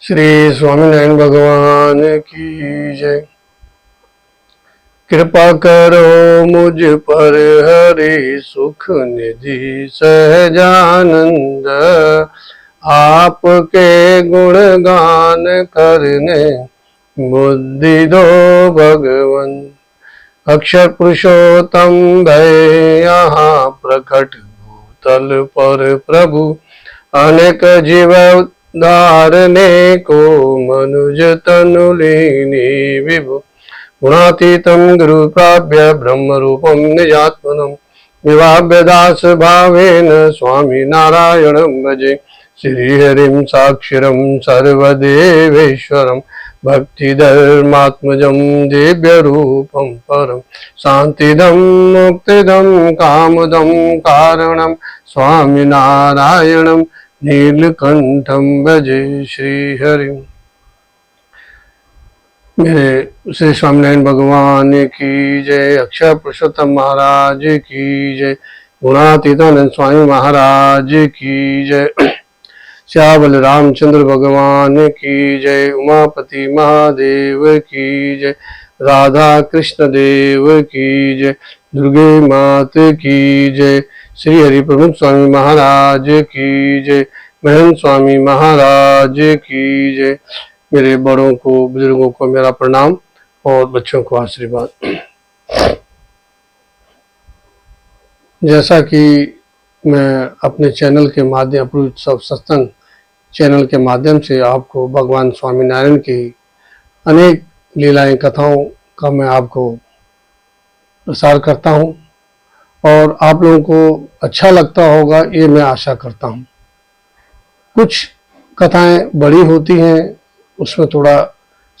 श्री स्वामीनारायण भगवान की जय। कृपा करो मुझ पर हरि सुख निधि सहजानंद, आपके गुणगान करने बुद्धि दो भगवन। अक्षर पुरुषोत्तम भय यहाँ प्रकट भूतल पर प्रभु, अनेक जीव धारने को मनुज तनु लीनी विभु। गुणातीतं गुरु प्राप्य ब्रह्म रूपम निजात्मनम, विभाव्य दास भावेन स्वामी नारायणं भजे। श्रीहरिं साक्षरं सर्वदेवेश्वरं, भक्ति धर्मात्मजं दिव्य रूपं परम। शांतिदं मुक्तिदं कामदं कारणं, स्वामी नारायणं नीलकंठं भजे श्रीहरिं। मेरे श्री स्वामीनारायण भगवान की जय। अक्षर पुरुषोत्तम महाराज की जय। गुणातीतानंद स्वामी महाराज की जय। श्यामल रामचंद्र भगवान की जय। उमापति महादेव की जय। राधा कृष्ण देव की जय। दुर्गे मात की जय। श्री हरि प्रमुख स्वामी महाराज की जय। महंत स्वामी महाराज की जय। मेरे बड़ों को, बुजुर्गों को मेरा प्रणाम और बच्चों को आशीर्वाद। जैसा कि मैं अपने चैनल के माध्यम, अप्रूव सत्संग चैनल के माध्यम से आपको भगवान स्वामीनारायण की अनेक लीलाएं, कथाओं का मैं आपको प्रसार करता हूं और आप लोगों को अच्छा लगता होगा, ये मैं आशा करता हूं। कुछ कथाएं बड़ी होती हैं, उसमें थोड़ा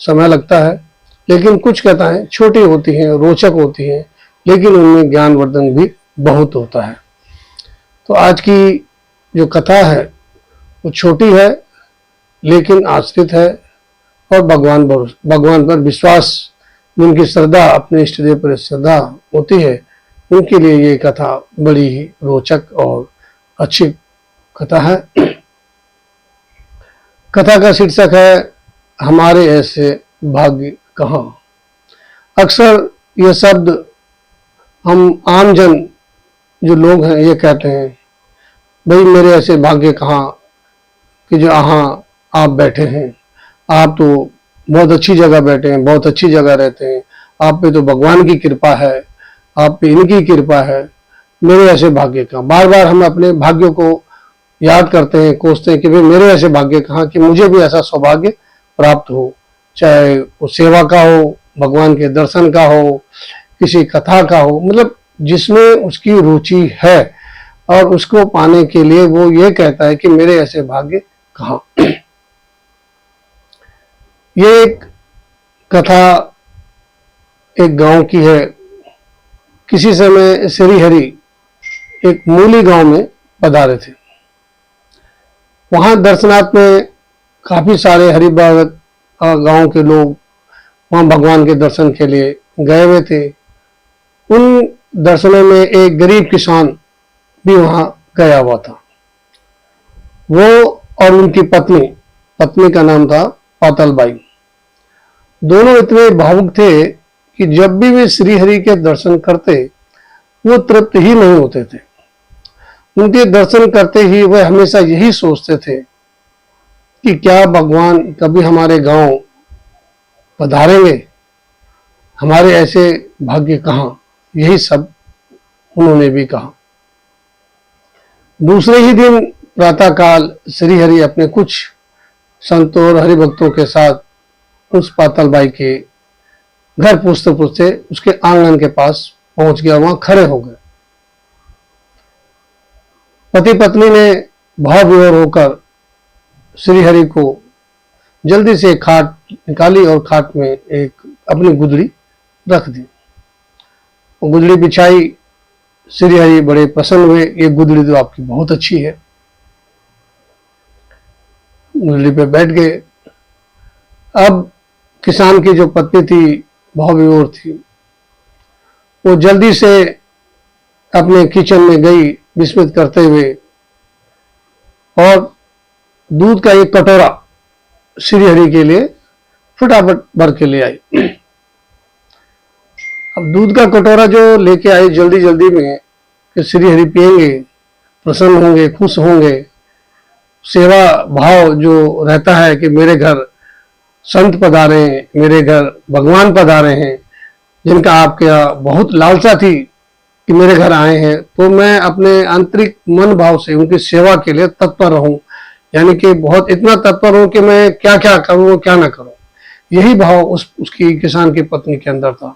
समय लगता है, लेकिन कुछ कथाएं छोटी होती हैं, रोचक होती हैं, लेकिन उनमें ज्ञानवर्धन भी बहुत होता है। तो आज की जो कथा है वो छोटी है, लेकिन आश्रित है और भगवान पर विश्वास, जिनकी श्रद्धा, अपने इष्ट देव पर श्रद्धा होती है, उनके लिए ये कथा बड़ी ही रोचक और अच्छी कथा है। कथा का शीर्षक है हमारे ऐसे भाग्य कहाँ। अक्सर ये शब्द हम आमजन जो लोग हैं ये कहते हैं, भाई मेरे ऐसे भाग्य कहाँ कि जो यहाँ आप बैठे हैं, आप तो बहुत अच्छी जगह बैठे हैं, बहुत अच्छी जगह रहते हैं, आप पे तो भगवान की कृपा है, आप पे इनकी कृपा है, मेरे ऐसे भाग्य कहाँ। बार बार हम अपने भाग्यों को याद करते हैं, कोसते हैं कि भाई मेरे ऐसे भाग्य कहाँ कि मुझे भी ऐसा सौभाग्य प्राप्त हो, चाहे वो सेवा का हो, भगवान के दर्शन का हो, किसी कथा का हो, मतलब जिसमें उसकी रुचि है और उसको पाने के लिए वो ये कहता है कि मेरे ऐसे भाग्य कहाँ। ये एक कथा एक गांव की है। किसी समय श्री हरि एक मूली गांव में पधारे थे। वहां दर्शनार्थ में काफी सारे हरि भगत गांव के लोग वहां भगवान के दर्शन के लिए गए हुए थे। उन दर्शनों में एक गरीब किसान भी वहां गया हुआ था। वो और उनकी पत्नी का नाम था पातलबाई। दोनों इतने भावुक थे कि जब भी वे श्री हरि के दर्शन करते वो तृप्त ही नहीं होते थे। उनके दर्शन करते ही वह हमेशा यही सोचते थे कि क्या भगवान कभी हमारे गांव पधारेंगे, हमारे ऐसे भाग्य कहाँ। यही सब उन्होंने भी कहा। दूसरे ही दिन प्रातःकाल श्री हरि अपने कुछ संतों और हरिभक्तों के साथ उस पातलबाई के घर पूछते पूछते उसके आंगन के पास पहुंच गया, वहां खड़े हो गए। पति पत्नी ने भाव विभोर होकर श्री हरि को जल्दी से खाट निकाली और खाट में एक अपनी गुदड़ी रख दी। वो गुदड़ी बिछाई। श्री हरि बड़े प्रसन्न हुए, ये गुदड़ी तो आपकी बहुत अच्छी है। गुदड़ी पे बैठ गए। अब किसान की जो पत्नी थी, भाव विभोर थी, वो जल्दी से अपने किचन में गई विस्मित करते हुए और दूध का एक कटोरा श्री हरि के लिए फटाफट भर के ले आई। अब दूध का कटोरा जो लेके आई जल्दी जल्दी में कि श्री हरि पिएंगे, प्रसन्न होंगे, खुश होंगे, सेवा भाव जो रहता है कि मेरे घर संत पधारे हैं, मेरे घर भगवान पधारे हैं, जिनका आपके यहाँ बहुत लालसा थी कि मेरे घर आए हैं, तो मैं अपने आंतरिक मन भाव से उनकी सेवा के लिए तत्पर रहूं, यानी कि बहुत इतना तत्पर हूं कि मैं क्या क्या करूं क्या ना करूं। यही भाव उसकी किसान की पत्नी के अंदर था।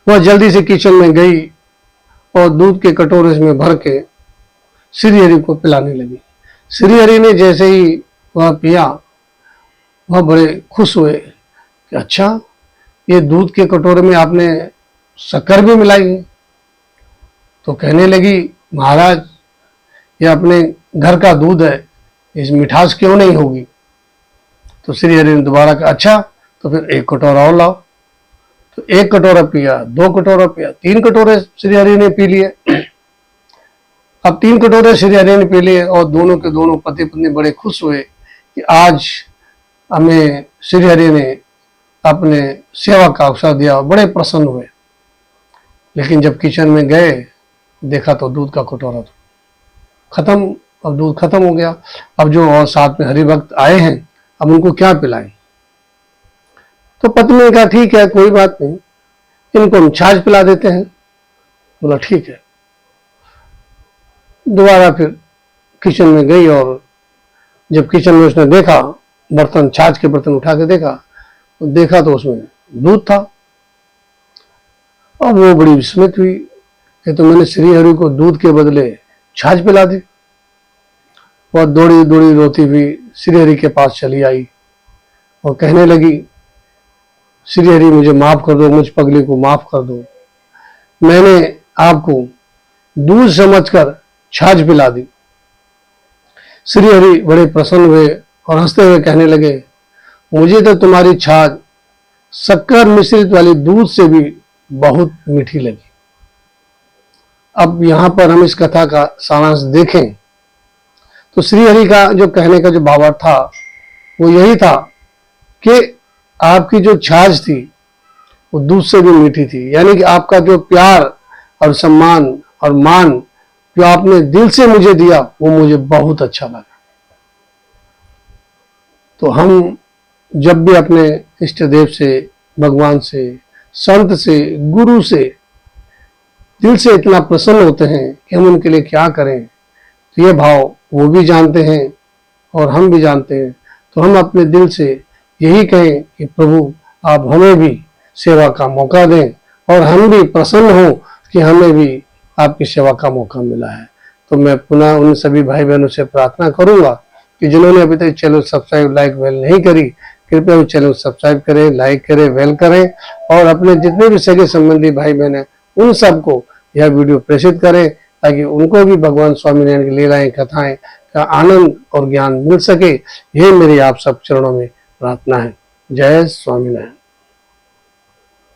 वह जल्दी से किचन में गई और दूध के कटोरे में भर के श्री हरि को पिलाने लगी। श्री हरि ने जैसे ही वह पिया, वह बड़े खुश हुए कि अच्छा, ये दूध के कटोरे में आपने शक्कर भी मिलाई है। तो कहने लगी, महाराज ये अपने घर का दूध है, इस मिठास क्यों नहीं होगी। तो श्री हरि ने दोबारा कहा, अच्छा तो फिर एक कटोरा और लाओ। तो एक कटोरा पिया, 2 कटोरा पिया, 3 कटोरे श्री हरि ने पी लिए। अब 3 कटोरे श्री हरि ने पी लिए और दोनों के दोनों पति पत्नी बड़े खुश हुए कि आज हमें श्री हरि ने अपने सेवा का अवसर दिया, बड़े प्रसन्न हुए। लेकिन जब किचन में गए देखा तो दूध का कटोरा था खत्म। अब दूध खत्म हो गया। अब जो और साथ में हरिभक्त आए हैं, अब उनको क्या पिलाएं। तो पत्नी ने कहा, ठीक है कोई बात नहीं, इनको हम छाछ पिला देते हैं। बोला ठीक है। दोबारा फिर किचन में गई और जब किचन में उसने देखा, बर्तन छाछ के बर्तन उठा के देखा तो उसमें दूध था। और वो बड़ी विस्मित हुई कि तो मैंने श्री हरि को दूध के बदले छाछ पिला दी। वह दौड़ी दौड़ी रोती हुई श्री हरि के पास चली आई और कहने लगी, श्री हरि मुझे माफ कर दो, मुझ पगली को माफ कर दो, मैंने आपको दूध समझकर छाछ पिला दी। श्री हरि बड़े प्रसन्न हुए और हंसते हुए कहने लगे, मुझे तो तुम्हारी छाछ शक्कर मिश्रित वाली दूध से भी बहुत मीठी लगी। अब यहां पर हम इस कथा का सारांश देखें तो श्री हरि का जो कहने का जो भावार्थ था वो यही था कि आपकी जो छाछ थी वो दूध से भी मीठी थी, यानी कि आपका जो प्यार और सम्मान और मान जो आपने दिल से मुझे दिया वो मुझे बहुत अच्छा लगा। तो हम जब भी अपने इष्ट देव से, भगवान से, संत से, गुरु से दिल से इतना प्रसन्न होते हैं कि हम उनके लिए क्या करें, तो ये भाव वो भी जानते हैं और हम भी जानते हैं। तो हम अपने दिल से यही कहें कि प्रभु आप हमें भी सेवा का मौका दें और हम भी प्रसन्न हों कि हमें भी आपकी सेवा का मौका मिला है। तो मैं पुनः उन सभी भाई बहनों से प्रार्थना करूंगा कि जिन्होंने अभी तक चैनल सब्सक्राइब, लाइक, बेल नहीं करी, कृपया चैनल सब्सक्राइब करें, लाइक करें, बेल करें और अपने जितने भी सगे संबंधी भाई बहन हैं उन सबको यह वीडियो प्रेषित करें ताकि उनको भी भगवान स्वामीनारायण की लीलाएं, कथाएं का आनंद और ज्ञान मिल सके। यही मेरी आप सब चरणों में प्रार्थना है। जय स्वामीनारायण।